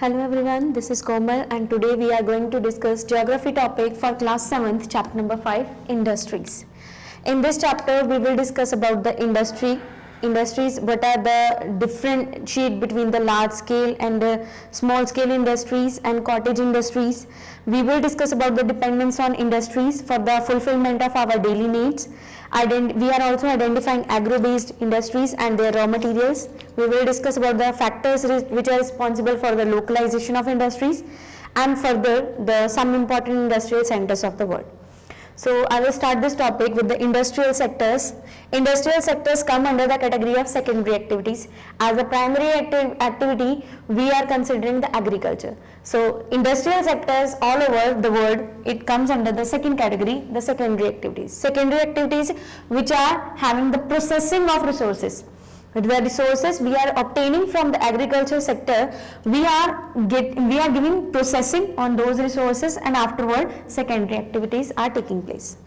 Hello everyone, this is Komal and today we are going to discuss geography topic for class 7th, chapter number 5, industries. In this chapter we will discuss about the industries, what are the differentiate between the large scale and the small scale industries and cottage industries. We will discuss about the dependence on industries for the fulfillment of our daily needs. We are also identifying agro-based industries and their raw materials. We will discuss about the factors which are responsible for the localization of industries and further some important industrial centers of the world. So I will start this topic with the industrial sectors. Industrial sectors come under the category of secondary activities. As a primary activity, we are considering the agriculture. So industrial sectors all over the world, it comes under the second category, the secondary activities. Secondary activities which are having the processing of resources. The resources we are obtaining from the agriculture sector, we are giving processing on those resources, and afterward secondary activities are taking place.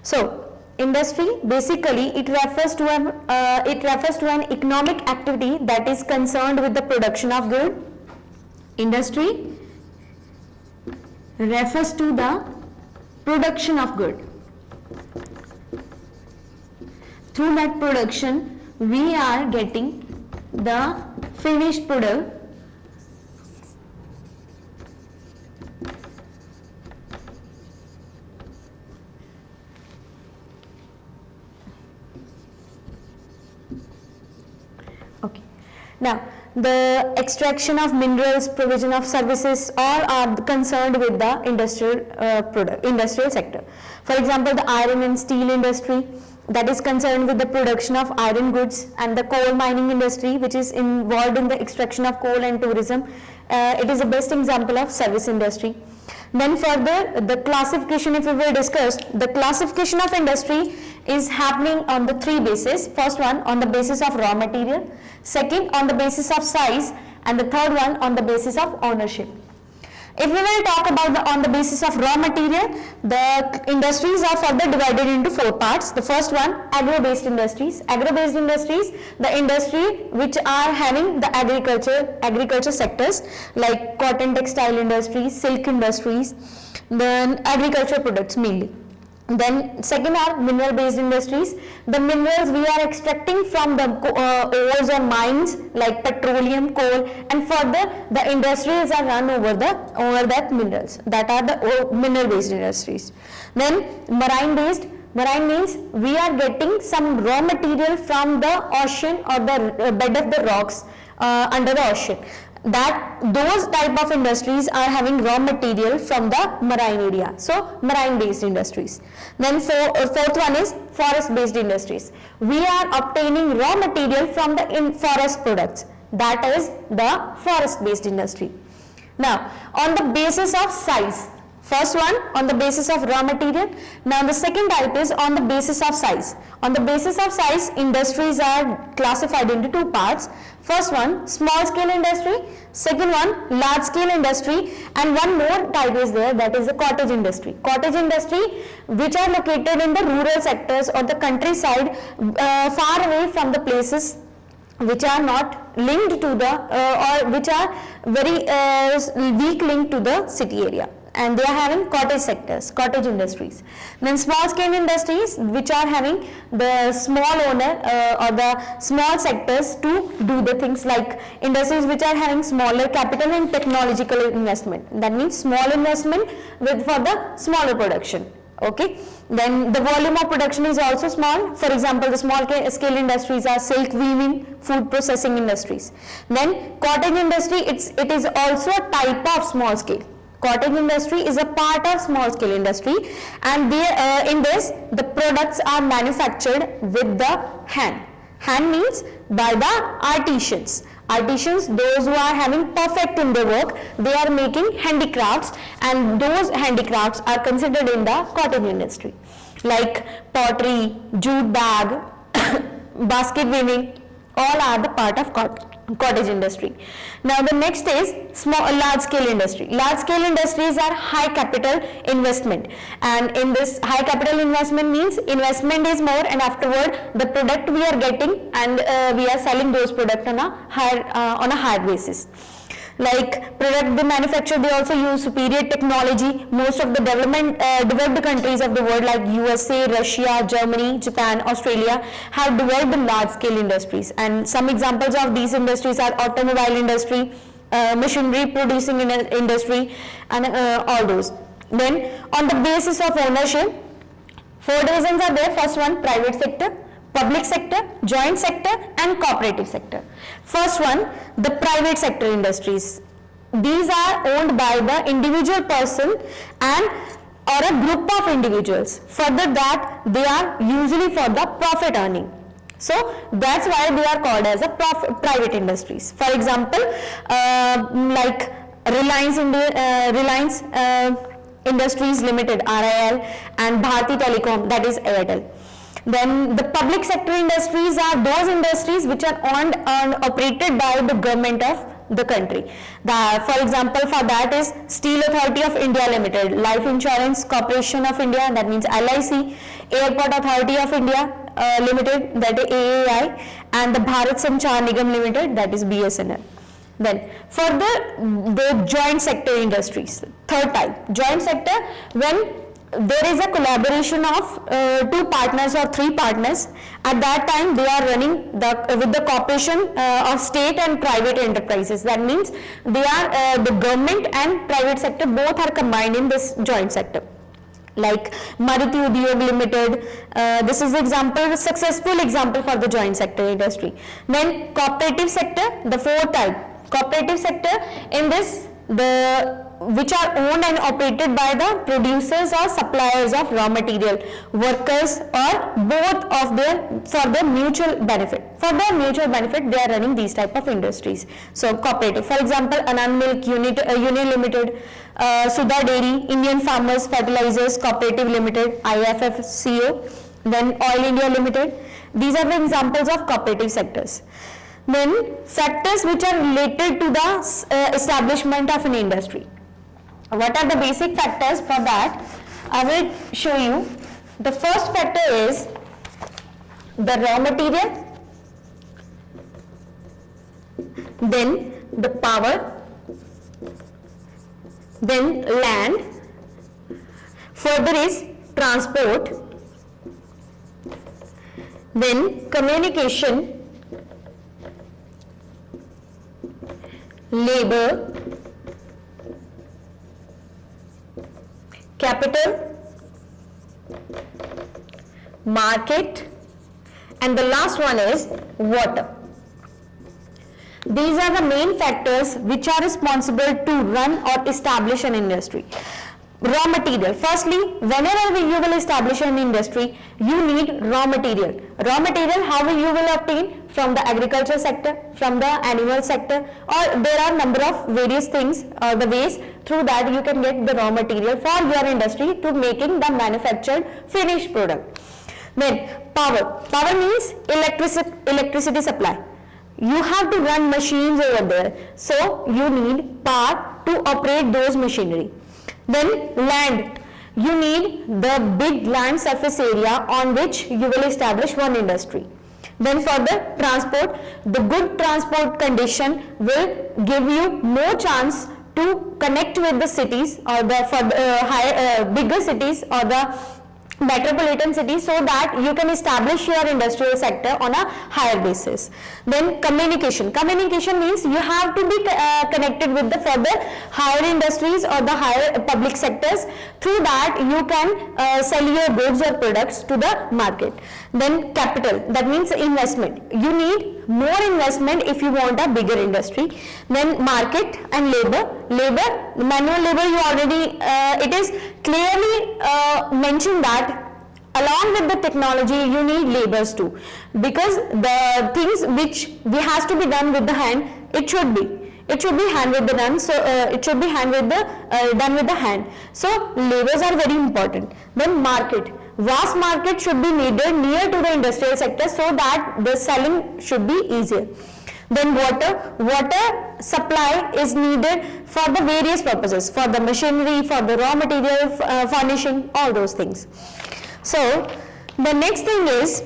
So industry basically it refers to an economic activity that is concerned with the production of good. Industry refers to the production of good. Through that production we are getting the finished product okay. Now the extraction of minerals, provision of services, all are concerned with the industrial sector. For example, the iron and steel industry, that is concerned with the production of iron goods, and the coal mining industry which is involved in the extraction of coal and tourism. It is the best example of service industry. Then further the classification, if we will discuss, the classification of industry is happening on the three bases. First one on the basis of raw material, second on the basis of size, and the third one on the basis of ownership. If we will talk about on the basis of raw material, the industries are further divided into four parts. The first one, agro-based industries. Agro-based industries, the industry which are having the agriculture sectors like cotton textile industries, silk industries, then agriculture products mainly. Then second are mineral based industries. The minerals we are extracting from the ores or mines like petroleum, coal, and further the industries are run over that minerals, that are the mineral based industries. Then marine based. Marine means we are getting some raw material from the ocean or the bed of the rocks under the ocean. Those type of industries are having raw material from the marine area, so marine based industries. Then fourth one is forest based industries. We are obtaining raw material from the forest products, that is the forest based industry. Now on the basis of size, first one on the basis of raw material. Now the second type is on the basis of size. On the basis of size, industries are classified into two parts. First one, small scale industry, second one, large scale industry, and one more type is there, that is the cottage industry. Cottage industry which are located in the rural sectors or the countryside, far away from the places which are not linked to the or which are very weak linked to the city area, and they are having cottage industries. Then small scale industries which are having the small owner or the small sectors to do the things, like industries which are having smaller capital and technological investment. That means small investment for the smaller production. Okay. Then the volume of production is also small. For example, the small scale industries are silk weaving, food processing industries. Then cottage industry, it is also a type of small scale. Cottage industry is a part of small scale industry, and in this the products are manufactured with the hand. Hand means by the artisans. Artisans, those who are having perfect in their work, they are making handicrafts, and those handicrafts are considered in the cottage industry, like pottery, jute bag, basket weaving, all are the part of cottage industry. Now the next is large scale industry. Large scale industries are high capital investment, and in this high capital investment means investment is more, and afterward the product we are getting, and we are selling those products on a higher basis. Like product they manufacture, they also use superior technology. Most of the developed countries of the world like USA, Russia, Germany, Japan, Australia have developed large scale industries, and some examples of these industries are automobile industry, machinery producing industry, and all those. Then on the basis of ownership, 4 divisions are there. First one, private sector, public sector, joint sector, and cooperative sector. First one, the private sector industries. These are owned by the individual person and or a group of individuals. Further that, they are usually for the profit earning. So that's why they are called as a private industries. For example, like Reliance Industries Limited, RIL, and Bharti Telecom, that is Airtel. Then the public sector industries are those industries which are owned and operated by the government of the country. For example, for that is Steel Authority of India Limited, Life Insurance Corporation of India, that means LIC, Airport Authority of India Limited, that is AAI, and the Bharat Sanchar Nigam Limited, that is BSNL. Then further, the joint sector industries. Third type, joint sector, when there is a collaboration of 2 partners or 3 partners. At that time, they are running with the cooperation of state and private enterprises. That means they are the government and private sector both are combined in this joint sector. Like Maruti Udyog Limited, this is example, successful example for the joint sector industry. Then cooperative sector, the 4th type. Cooperative sector, in this which are owned and operated by the producers or suppliers of raw material, workers, or both of them for the mutual benefit. For the mutual benefit, they are running these type of industries. So cooperative, for example, Anand Milk Union Limited, Sudha Dairy, Indian Farmers Fertilizers Cooperative Limited, IFFCO, then Oil India Limited. These are the examples of cooperative sectors. Then factors which are related to the establishment of an industry. What are the basic factors for that? I will show you. The first factor is the raw material, then the power, then land, further is transport, then communication, labor, capital, market, and the last one is water. These are the main factors which are responsible to run or establish an industry. Raw material. Firstly, whenever you will establish an industry, you need raw material. Raw material, how you will obtain? From the agriculture sector, from the animal sector, or there are number of various things, the ways through that you can get the raw material for your industry to making the manufactured finished product. Then power. Power means electricity supply. You have to run machines over there, so you need power to operate those machinery. Then land. You need the big land surface area on which you will establish one industry. Then for the transport, the good transport condition will give you more chance to connect with the cities or the bigger cities or the metropolitan cities, so that you can establish your industrial sector on a higher basis. Then communication. Communication means you have to be connected with the further higher industries or the higher public sectors. Through that you can sell your goods or products to the market. Then capital, that means investment. You need more investment if you want a bigger industry. Then market and labor. Manual labor, you already it is clearly mentioned that along with the technology you need labors too, because the things which has to be done with the hand, it should be hand with the done, so it should be done with the hand. So labors are very important. Then market. Vast market should be needed near to the industrial sector so that the selling should be easier. Then water supply is needed for the various purposes, for the machinery, for the raw material furnishing, all those things. So the next thing is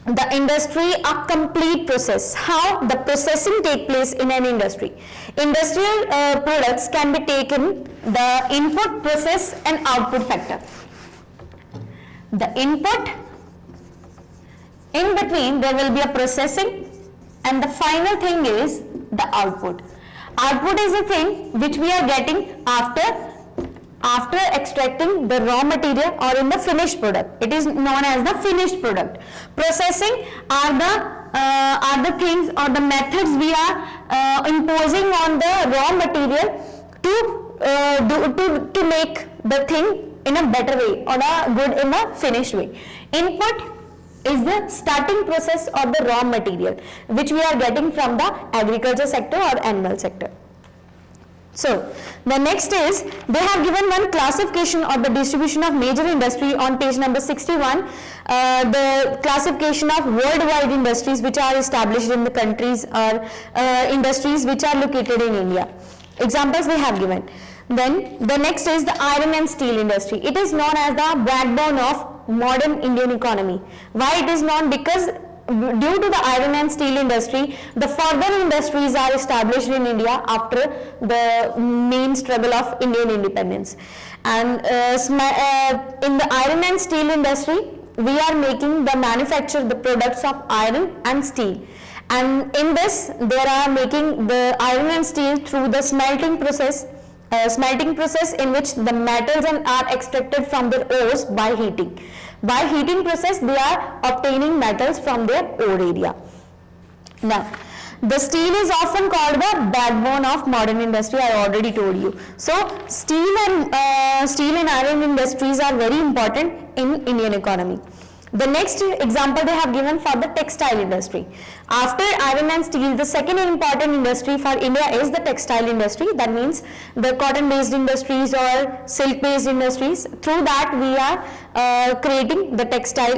the industry a complete process, how the processing take place in an industry. Industrial products can be taken the input, process and output factor. The input, in between there will be a processing, and the final thing is the output. Output is a thing which we are getting after extracting the raw material or in the finished product. It is known as the finished product. Processing are the things or the methods we are imposing on the raw material to make the thing in a better way or a good in a finished way. Input is the starting process of the raw material which we are getting from the agriculture sector or animal sector. So, the next is, they have given one classification of the distribution of major industry on page number 61, the classification of worldwide industries which are established in the countries or industries which are located in India. Examples they have given. Then, the next is the iron and steel industry. It is known as the backbone of modern Indian economy. Why it is known? Because due to the iron and steel industry, the further industries are established in India after the main struggle of Indian independence. And in the iron and steel industry, we are making the manufacture the products of iron and steel. And in this, they are making the iron and steel through the smelting process in which the metals are extracted from their ores by heating. By heating process, they are obtaining metals from their ore area. Now, the steel is often called the backbone of modern industry. I already told you. So, steel and iron industries are very important in Indian economy. The next example they have given for the textile industry. After iron and steel, the second important industry for India is the textile industry. That means the cotton based industries or silk based industries. Through that we are creating the textile,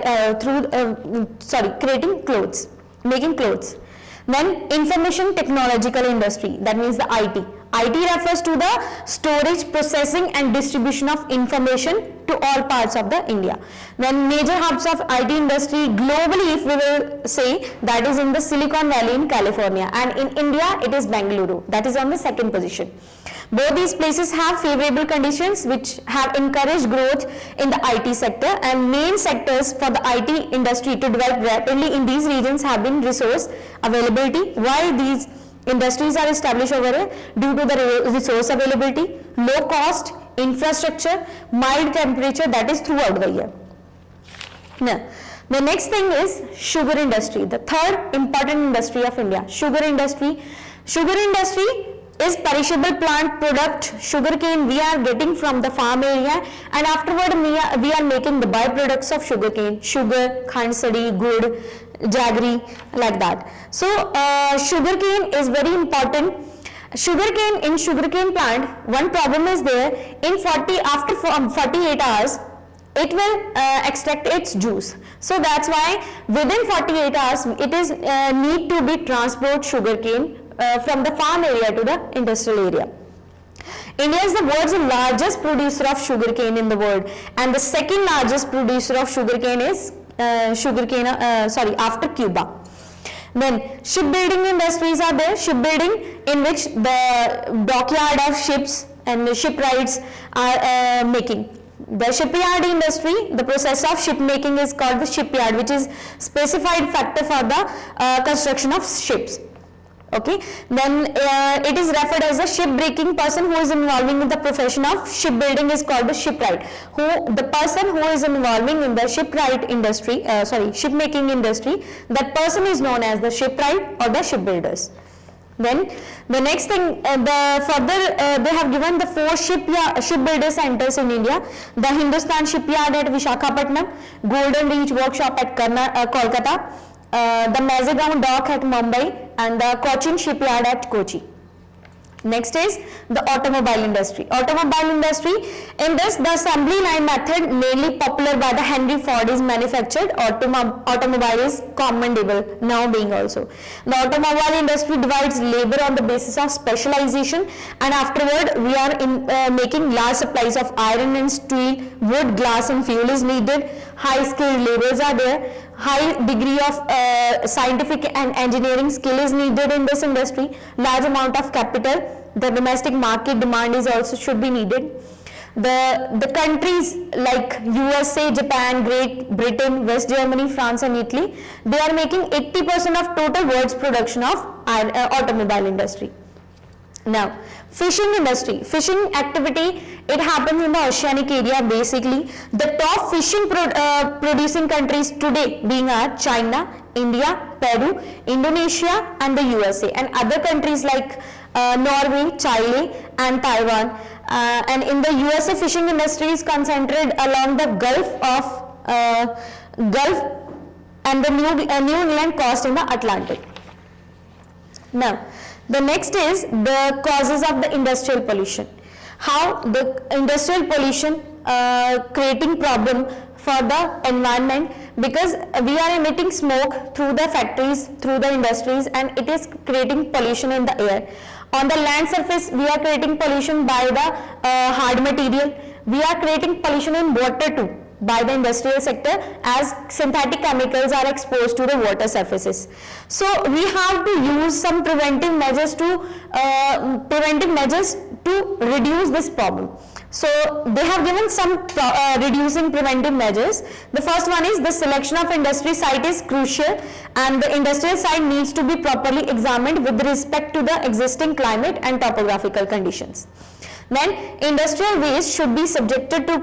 creating clothes, making clothes. Then information technological industry, that means the IT. IT refers to the storage, processing and distribution of information to all parts of the India. Then major hubs of IT industry globally, if we will say, that is in the Silicon Valley in California, and in India it is Bengaluru, that is on the second position. Both these places have favorable conditions which have encouraged growth in the IT sector, and main sectors for the IT industry to develop rapidly in these regions have been resource availability. Why these industries are established over here? Due to the resource availability, low cost, infrastructure, mild temperature, that is throughout the year. Now, the next thing is sugar industry, the third important industry of India. Sugar industry. Sugar industry is perishable plant product. Sugarcane we are getting from the farm area, and afterward we are making the byproducts of sugarcane, sugar, khand sadi, gur, jaggery, like that. So sugarcane is very important. Sugarcane, in sugarcane plant, one problem is there. After 48 hours, it will extract its juice. So that's why within 48 hours, it is need to be transport sugarcane from the farm area to the industrial area. India is the world's largest producer of sugarcane in the world, and the second largest producer of sugarcane is after Cuba. Then shipbuilding industries are there. Shipbuilding, in which the dockyard of ships and the shipwrights are making. The shipyard industry, the process of ship making is called the shipyard, which is specified factor for the construction of ships. Okay, then it is referred as a shipbreaking. Person who is involving in the profession of shipbuilding is called the shipwright. The person who is involving in the shipwright industry, shipmaking industry, that person is known as the shipwright or the shipbuilders. Then the next thing, they have given the 4 shipbuilder centers in India: the Hindustan Shipyard at Visakhapatnam, Golden Reach Workshop at Kolkata, the Mazagon Dock at Mumbai, and the Cochin Shipyard at Kochi. Next is the automobile industry. Automobile industry, in this the assembly line method mainly popular by the Henry Ford is manufactured. Automobile is commendable now being also. The automobile industry divides labor on the basis of specialization, and afterward we are making large supplies of iron and steel, wood, glass and fuel is needed. High skilled laborers are there. high degree of scientific and engineering skill is needed in this industry, large amount of capital, the domestic market demand is also should be needed. The countries like USA, Japan, Great Britain, West Germany, France and Italy, they are making 80% of total world's production of automobile industry. Now, fishing industry, fishing activity, it happens in the oceanic area basically. The top fishing producing countries today being are China, India, Peru, Indonesia and the USA, and other countries like Norway, Chile and Taiwan. And in the USA, fishing industry is concentrated along the Gulf and the New England coast in the Atlantic. Now, the next is the causes of the industrial pollution. How the industrial pollution creating problem for the environment, because we are emitting smoke through the factories, through the industries, and it is creating pollution in the air. On the land surface, we are creating pollution by the hard material. We are creating pollution in water too by the industrial sector, as synthetic chemicals are exposed to the water surfaces. So we have to use some preventive measures to reduce this problem. So they have given some reducing preventive measures. The first one is the selection of industry site is crucial, and the industrial site needs to be properly examined with respect to the existing climate and topographical conditions. Then industrial waste should be subjected to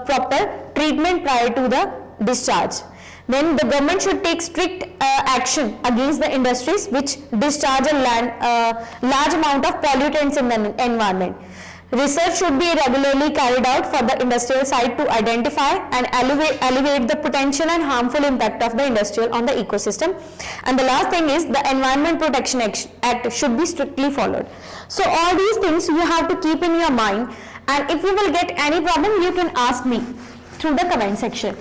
proper treatment prior to the discharge. Then the government should take strict action against the industries which discharge a large amount of pollutants in the environment. Research should be regularly carried out for the industrial site to identify and alleviate the potential and harmful impact of the industrial on the ecosystem. And the last thing is the Environment Protection Act should be strictly followed. So all these things you have to keep in your mind, and if you will get any problem, you can ask me through the comment section.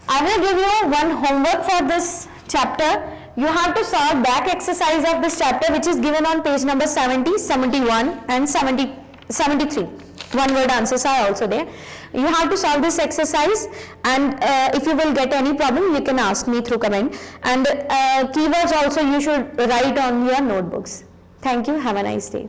I will give you one homework for this chapter. You have to solve back exercise of this chapter, which is given on page number 70, 71 and 73. One word answers are also there. You have to solve this exercise, and if you will get any problem, you can ask me through comment. And keywords also you should write on your notebooks. Thank you. Have a nice day.